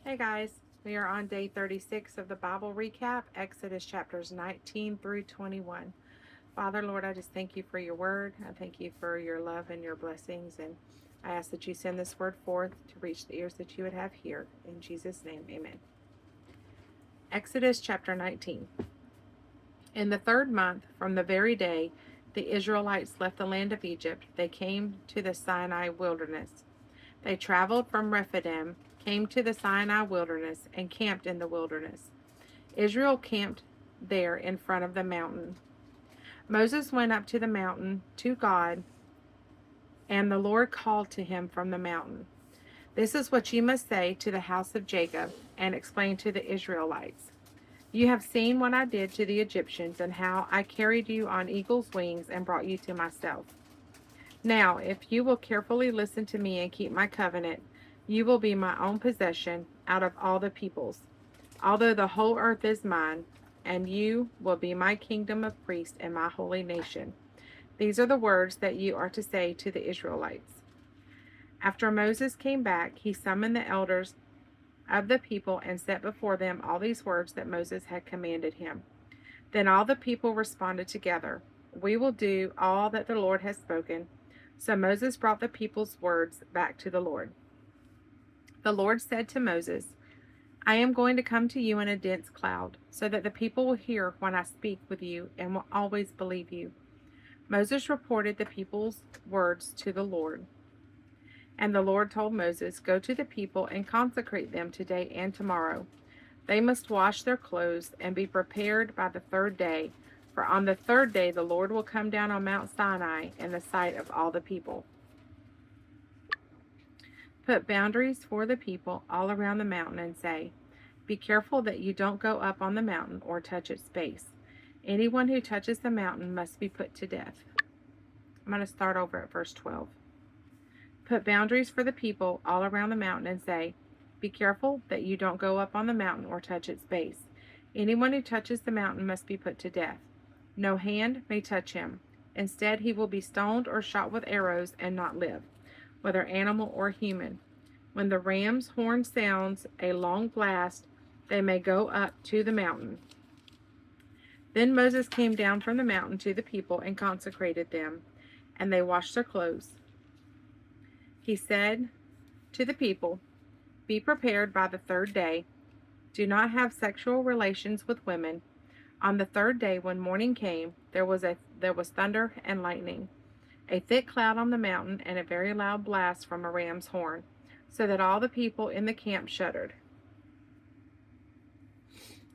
Hey guys, we are on day 36 of the Bible recap, Exodus chapters 19 through 21. Father, Lord, I just thank you for your word. I thank you for your love and your blessings, and I ask that you send this word forth to reach the ears that you would have here. In Jesus' name, amen. Exodus chapter 19. In the third month, from the very day the Israelites left the land of Egypt, they came to the Sinai wilderness. They traveled from Rephidim, came to the Sinai wilderness, and camped in the wilderness. Israel camped there in front of the mountain. Moses went up to the mountain to God, and the Lord called to him from the mountain. This is what you must say to the house of Jacob and explain to the Israelites. You have seen what I did to the Egyptians and how I carried you on eagle's wings and brought you to myself. Now, if you will carefully listen to me and keep my covenant, you will be my own possession out of all the peoples, although the whole earth is mine, and you will be my kingdom of priests and my holy nation. These are the words that you are to say to the Israelites. After Moses came back, he summoned the elders of the people and set before them all these words that Moses had commanded him. Then all the people responded together, "We will do all that the Lord has spoken." So Moses brought the people's words back to the Lord. The Lord said to Moses, "I am going to come to you in a dense cloud, so that the people will hear when I speak with you and will always believe you." Moses reported the people's words to the Lord. And the Lord told Moses, "Go to the people and consecrate them today and tomorrow. They must wash their clothes and be prepared by the third day, for on the third day the Lord will come down on Mount Sinai in the sight of all the people. Put boundaries for the people all around the mountain and say, 'Be careful that you don't go up on the mountain or touch its base. Anyone who touches the mountain must be put to death.'" I'm going to start over at verse 12. Put boundaries for the people all around the mountain and say, "Be careful that you don't go up on the mountain or touch its base. Anyone who touches the mountain must be put to death. No hand may touch him. Instead, he will be stoned or shot with arrows and not live, whether animal or human. When the ram's horn sounds a long blast, they may go up to the mountain." Then Moses came down from the mountain to the people and consecrated them, and they washed their clothes. He said to the people, "Be prepared by the third day. Do not have sexual relations with women." On the third day, when morning came, there was thunder and lightning, a thick cloud on the mountain, and a very loud blast from a ram's horn, so that all the people in the camp shuddered.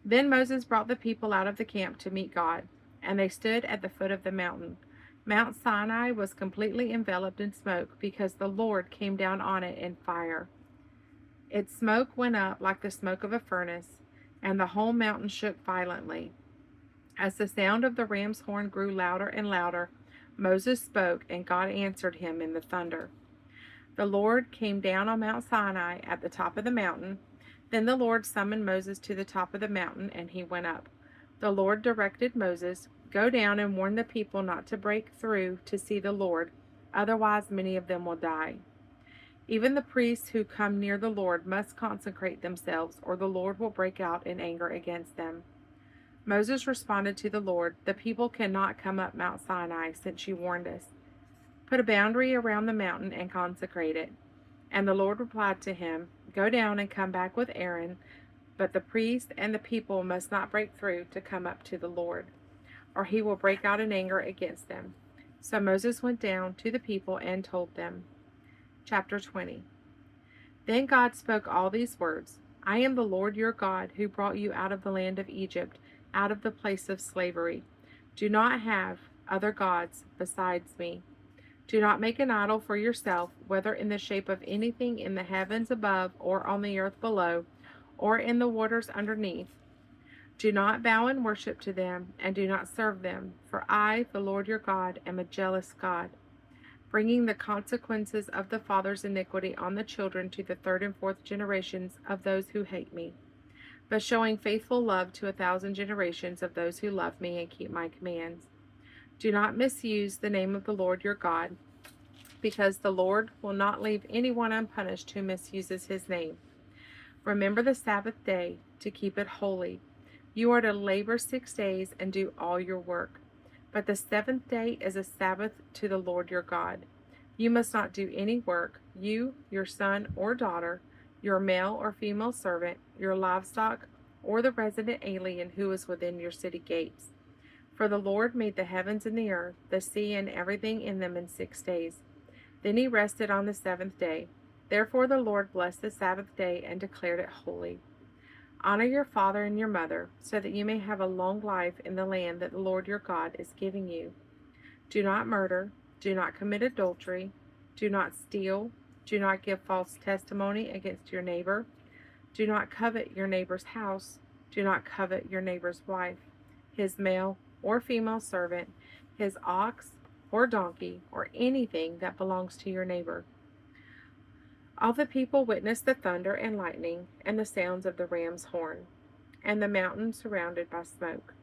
Then Moses brought the people out of the camp to meet God, and they stood at the foot of the mountain. Mount Sinai was completely enveloped in smoke because the Lord came down on it in fire. Its smoke went up like the smoke of a furnace, and the whole mountain shook violently. As the sound of the ram's horn grew louder and louder, Moses spoke, and God answered him in the thunder. The Lord came down on Mount Sinai at the top of the mountain. Then the Lord summoned Moses to the top of the mountain, and he went up. The Lord directed Moses, "Go down and warn the people not to break through to see the Lord, otherwise many of them will die. Even the priests who come near the Lord must consecrate themselves, or the Lord will break out in anger against them." Moses responded to the Lord, "The people cannot come up Mount Sinai, since you warned us. Put a boundary around the mountain and consecrate it." And the Lord replied to him, "Go down and come back with Aaron, but the priests and the people must not break through to come up to the Lord, or he will break out in anger against them." So Moses went down to the people and told them. Chapter 20. Then God spoke all these words, "I am the Lord your God, who brought you out of the land of Egypt, out of the place of slavery. Do not have other gods besides me. Do not make an idol for yourself, whether in the shape of anything in the heavens above, or on the earth below, or in the waters underneath. Do not bow and worship to them, and do not serve them, for I, the Lord your God, am a jealous God, bringing the consequences of the father's iniquity on the children to the third and fourth generations of those who hate me, but showing faithful love to 1,000 generations of those who love me and keep my commands. Do not misuse the name of the Lord your God, because the Lord will not leave anyone unpunished who misuses his name. Remember the Sabbath day to keep it holy. You are to labor 6 days and do all your work. But the seventh day is a Sabbath to the Lord your God. You must not do any work, you, your son or daughter, your male or female servant, your livestock, or the resident alien who is within your city gates. For the Lord made the heavens and the earth, the sea, and everything in them in 6 days. Then he rested on the seventh day. Therefore the Lord blessed the Sabbath day and declared it holy. Honor your father and your mother, so that you may have a long life in the land that the Lord your God is giving you. Do not murder, do not commit adultery, do not steal, do not give false testimony against your neighbor, do not covet your neighbor's house, do not covet your neighbor's wife, his male or female servant, his ox or donkey, or anything that belongs to your neighbor. All the people witnessed the thunder and lightning and the sounds of the ram's horn, and the mountain surrounded by smoke.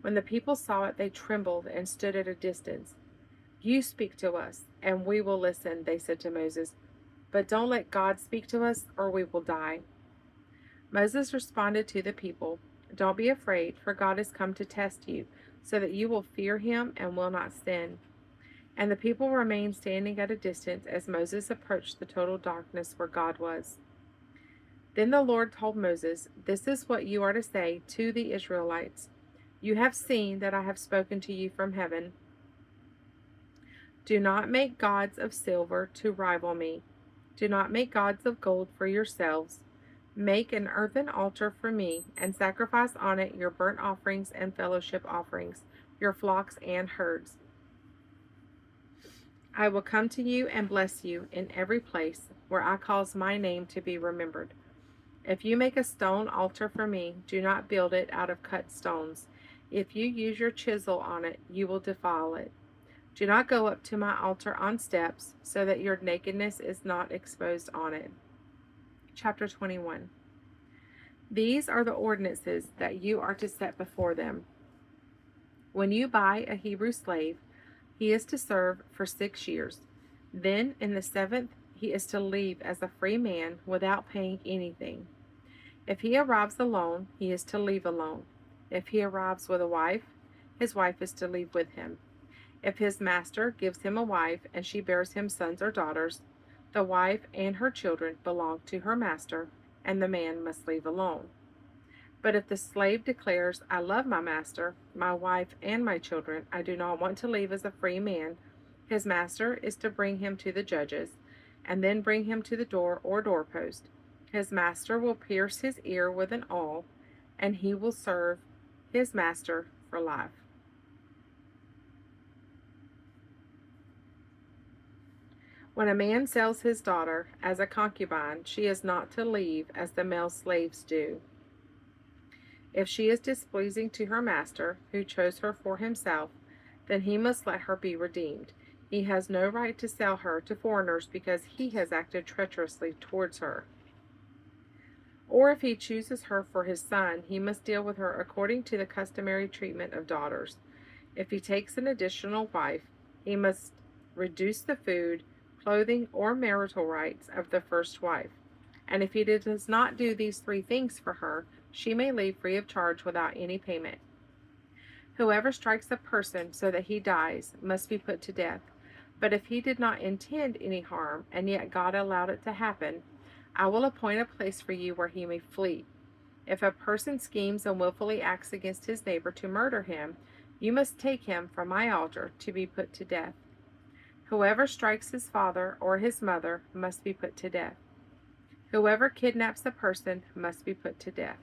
When the people saw it, they trembled and stood at a distance. You speak to us, and we will listen, they said to Moses. But don't let God speak to us, or we will die. Moses responded to the people, Don't be afraid, for God has come to test you, so that you will fear him and will not sin. And the people remained standing at a distance as Moses approached the total darkness where God was. Then the Lord told Moses, This is what you are to say to the Israelites. You have seen that I have spoken to you from heaven. Do not make gods of silver to rival me. Do not make gods of gold for yourselves. Make an earthen altar for me, and sacrifice on it your burnt offerings and fellowship offerings, your flocks and herds. I will come to you and bless you in every place where I cause my name to be remembered. If you make a stone altar for me, do not build it out of cut stones. If you use your chisel on it, you will defile it. Do not go up to my altar on steps, so that your nakedness is not exposed on it. Chapter 21. These are the ordinances that you are to set before them. When you buy a Hebrew slave, he is to serve for 6 years. Then, in the seventh, he is to leave as a free man without paying anything. If he arrives alone, he is to leave alone. If he arrives with a wife, his wife is to leave with him. If his master gives him a wife and she bears him sons or daughters, the wife and her children belong to her master, and the man must leave alone. But if the slave declares, I love my master, my wife, and my children, I do not want to leave as a free man, his master is to bring him to the judges, and then bring him to the door or doorpost. His master will pierce his ear with an awl, and he will serve his master for life. When a man sells his daughter as a concubine, she is not to leave as the male slaves do. If she is displeasing to her master, who chose her for himself, then he must let her be redeemed. He has no right to sell her to foreigners because he has acted treacherously towards her. Or if he chooses her for his son, he must deal with her according to the customary treatment of daughters. If he takes an additional wife, he must reduce the food, clothing, or marital rights of the first wife. And if he does not do these 3 things for her, she may leave free of charge without any payment. Whoever strikes a person so that he dies must be put to death. But if he did not intend any harm, and yet God allowed it to happen, I will appoint a place for you where he may flee. If a person schemes and willfully acts against his neighbor to murder him, you must take him from my altar to be put to death. Whoever strikes his father or his mother must be put to death. Whoever kidnaps a person must be put to death,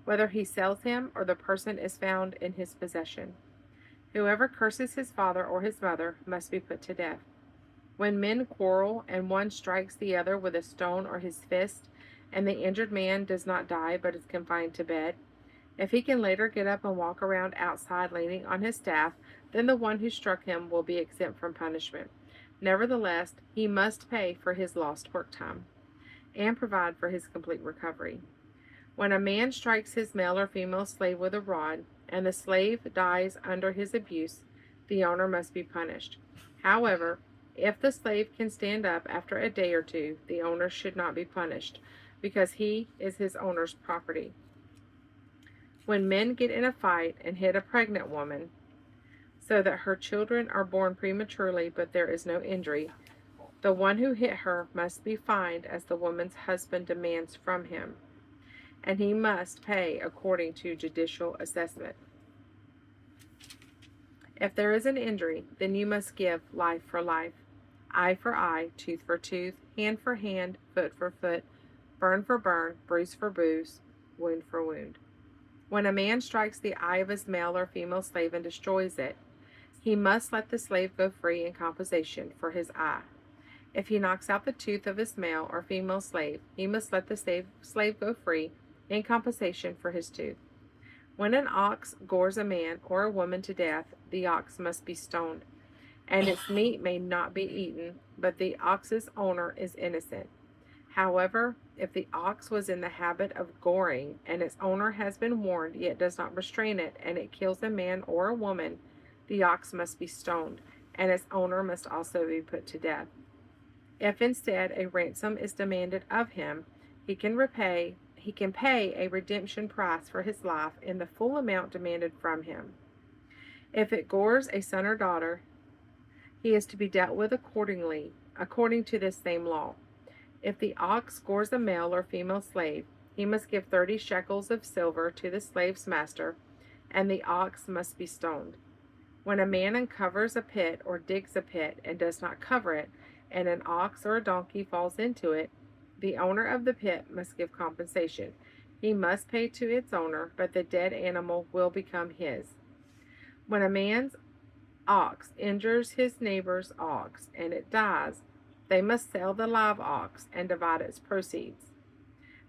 whether he sells him or the person is found in his possession. Whoever curses his father or his mother must be put to death. When men quarrel and one strikes the other with a stone or his fist, and the injured man does not die but is confined to bed, if he can later get up and walk around outside leaning on his staff, then the one who struck him will be exempt from punishment. Nevertheless, he must pay for his lost work time and provide for his complete recovery. When a man strikes his male or female slave with a rod, and the slave dies under his abuse, the owner must be punished. However, if the slave can stand up after a day or two, the owner should not be punished. because he is his owner's property. When men get in a fight and hit a pregnant woman so that her children are born prematurely but there is no injury, the one who hit her must be fined as the woman's husband demands from him, and he must pay according to judicial assessment. If there is an injury, then you must give life for life, eye for eye, tooth for tooth, hand for hand, foot for foot, burn for burn, bruise for bruise, wound for wound. When a man strikes the eye of his male or female slave and destroys it, he must let the slave go free in compensation for his eye. If he knocks out the tooth of his male or female slave, he must let the slave go free in compensation for his tooth. When an ox gores a man or a woman to death, the ox must be stoned, and its meat may not be eaten, but the ox's owner is innocent. However, if the ox was in the habit of goring, and its owner has been warned yet does not restrain it, and it kills a man or a woman, the ox must be stoned, and its owner must also be put to death. If instead a ransom is demanded of him, he can pay a redemption price for his life in the full amount demanded from him. If it gores a son or daughter, he is to be dealt with accordingly, according to this same law. If the ox gores a male or female slave, he must give 30 shekels of silver to the slave's master, and the ox must be stoned. When a man uncovers a pit or digs a pit and does not cover it, and an ox or a donkey falls into it, the owner of the pit must give compensation. He must pay to its owner, but the dead animal will become his. When a man's ox injures his neighbor's ox and it dies, they must sell the live ox and divide its proceeds.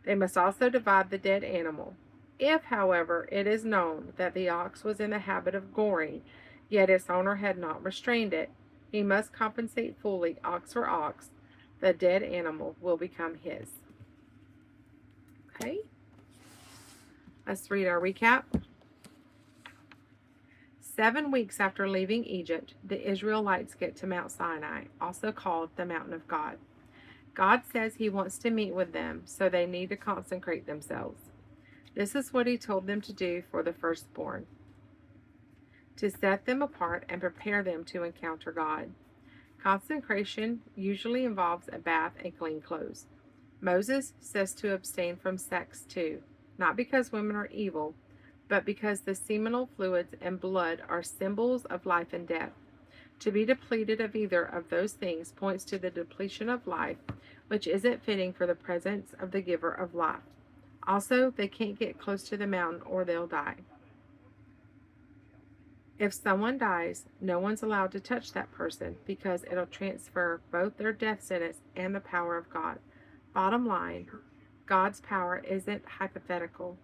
They must also divide the dead animal. If, however, it is known that the ox was in the habit of goring, yet its owner had not restrained it, he must compensate fully, ox for ox. The dead animal will become his. Okay, let's read our recap. 7 weeks after leaving Egypt, the Israelites get to Mount Sinai, also called the Mountain of God. God says he wants to meet with them, so they need to consecrate themselves. This is what he told them to do for the firstborn, to set them apart and prepare them to encounter God. Consecration usually involves a bath and clean clothes. Moses says to abstain from sex too, not because women are evil, but because the seminal fluids and blood are symbols of life and death. To be depleted of either of those things points to the depletion of life, which isn't fitting for the presence of the giver of life. Also, they can't get close to the mountain or they'll die. If someone dies, no one's allowed to touch that person because it'll transfer both their death sentence and the power of God. Bottom line, God's power isn't hypothetical.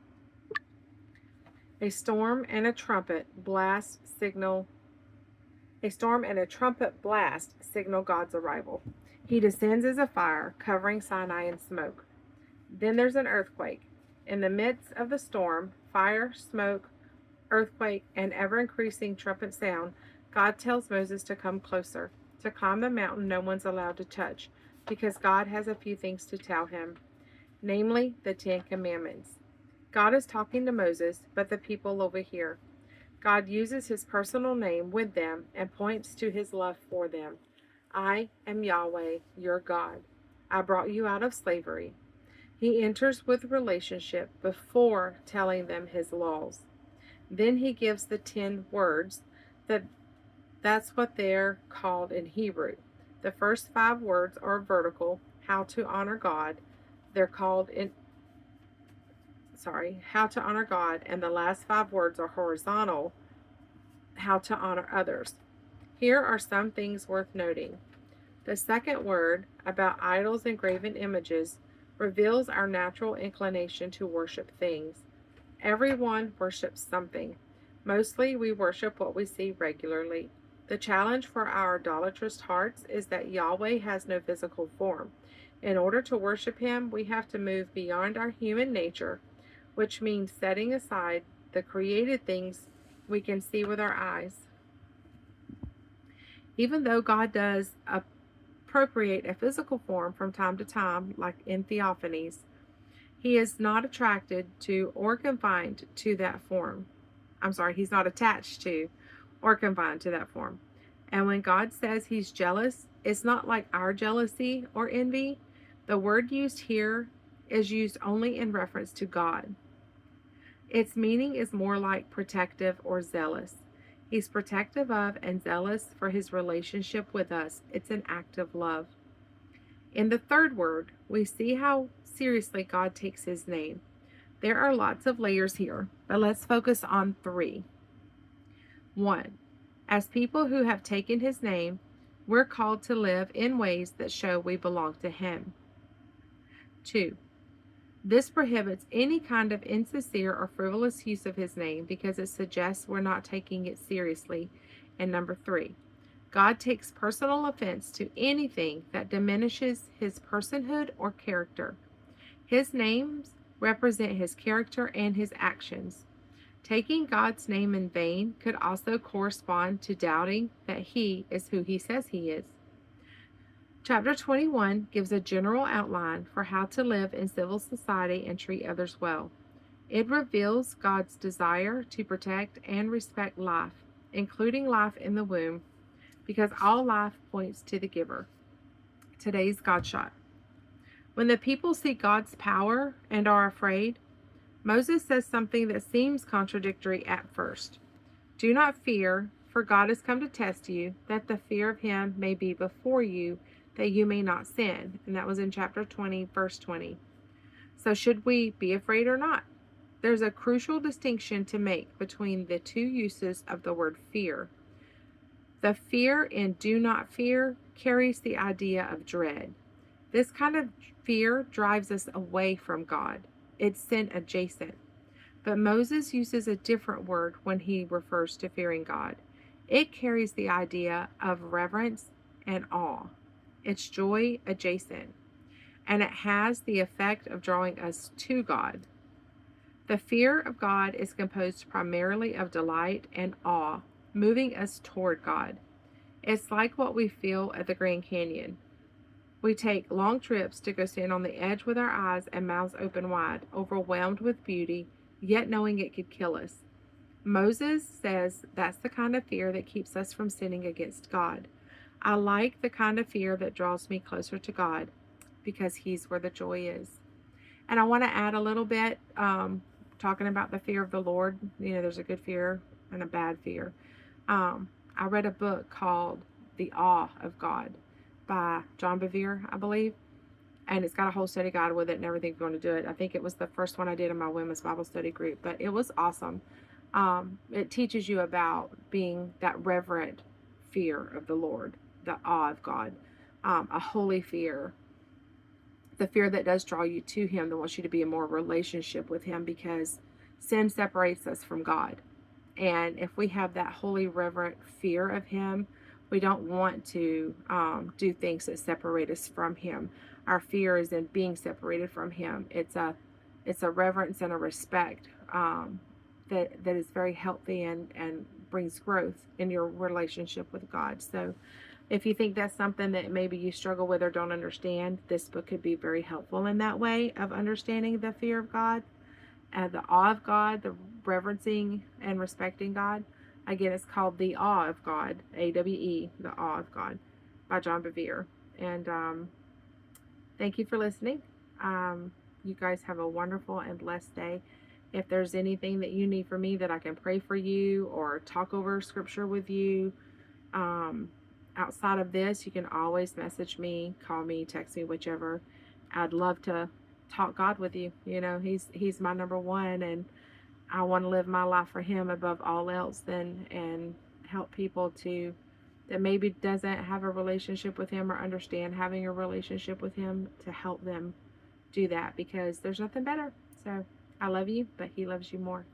A storm and a trumpet blast signal God's arrival. He descends as a fire, covering Sinai in smoke. Then there's an earthquake. In the midst of the storm, fire, smoke, earthquake, and ever-increasing trumpet sound, God tells Moses to come closer. To climb the mountain no one's allowed to touch, because God has a few things to tell him, namely the 10 Commandments. God is talking to Moses, but the people overhear. God uses his personal name with them and points to his love for them. I am Yahweh, your God. I brought you out of slavery. He enters with relationship before telling them his laws. Then he gives the 10 words. That's what they're called in Hebrew. The first 5 words are vertical, how to honor God. They're called how to honor God, and the last 5 words are horizontal, how to honor others. Here are some things worth noting. The second word, about idols and graven images, reveals our natural inclination to worship things. Everyone worships something. Mostly we worship what we see regularly. The challenge for our idolatrous hearts is that Yahweh has no physical form. In order to worship him, we have to move beyond our human nature, which means setting aside the created things we can see with our eyes. Even though God does appropriate a physical form from time to time, like in theophanies, He is not attracted to or confined to that form. He's not attached to or confined to that form. And when God says he's jealous, it's not like our jealousy or envy. The word used here is used only in reference to God. Its meaning is more like protective or zealous. He's protective of and zealous for his relationship with us. It's an act of love. In the third word, we see how seriously God takes his name. There are lots of layers here, but let's focus on 3. 1. As people who have taken his name, we're called to live in ways that show we belong to him. 2. This prohibits any kind of insincere or frivolous use of his name because it suggests we're not taking it seriously. And number 3, God takes personal offense to anything that diminishes his personhood or character. His names represent his character and his actions. Taking God's name in vain could also correspond to doubting that he is who he says he is. Chapter 21 gives a general outline for how to live in civil society and treat others well. It reveals God's desire to protect and respect life, including life in the womb, because all life points to the giver. Today's God shot. When the people see God's power and are afraid, Moses says something that seems contradictory at first. Do not fear, for God has come to test you, that the fear of him may be before you, that you may not sin. And that was in chapter 20, verse 20. So should we be afraid or not? There's a crucial distinction to make between the 2 uses of the word fear. The fear in do not fear carries the idea of dread. This kind of fear drives us away from God. It's sin adjacent. But Moses uses a different word when he refers to fearing God. It carries the idea of reverence and awe. It's joy adjacent, and it has the effect of drawing us to God. The fear of God is composed primarily of delight and awe, moving us toward God. It's like what we feel at the Grand Canyon. We take long trips to go stand on the edge with our eyes and mouths open wide, overwhelmed with beauty, yet knowing it could kill us. Moses says that's the kind of fear that keeps us from sinning against God. I like the kind of fear that draws me closer to God because he's where the joy is. And I want to add a little bit, talking about the fear of the Lord. There's a good fear and a bad fear. I read a book called The Awe of God by John Bevere, I believe. And it's got a whole study guide with it and everything if you want to do it. I think it was the first one I did in my women's Bible study group, but it was awesome. It teaches you about being that reverent fear of the Lord, the awe of God, a holy fear, the fear that does draw you to him, that wants you to be in more relationship with him, because sin separates us from God. And if we have that holy, reverent fear of him, we don't want to do things that separate us from him. Our fear is in being separated from him. It's a reverence and a respect that is very healthy and brings growth in your relationship with God. So if you think that's something that maybe you struggle with or don't understand, this book could be very helpful in that way of understanding the fear of God, the awe of God, the reverencing and respecting God. Again, it's called The Awe of God, A-W-E, The Awe of God, by John Bevere. And thank you for listening. You guys have a wonderful and blessed day. If there's anything that you need from me that I can pray for you or talk over scripture with you, outside of this, you can always message me, call me, text me, whichever. I'd love to talk God with you. He's my number one, and I want to live my life for him above all else, and help people that maybe doesn't have a relationship with him or understand having a relationship with him, to help them do that, because there's nothing better. So I love you, but he loves you more.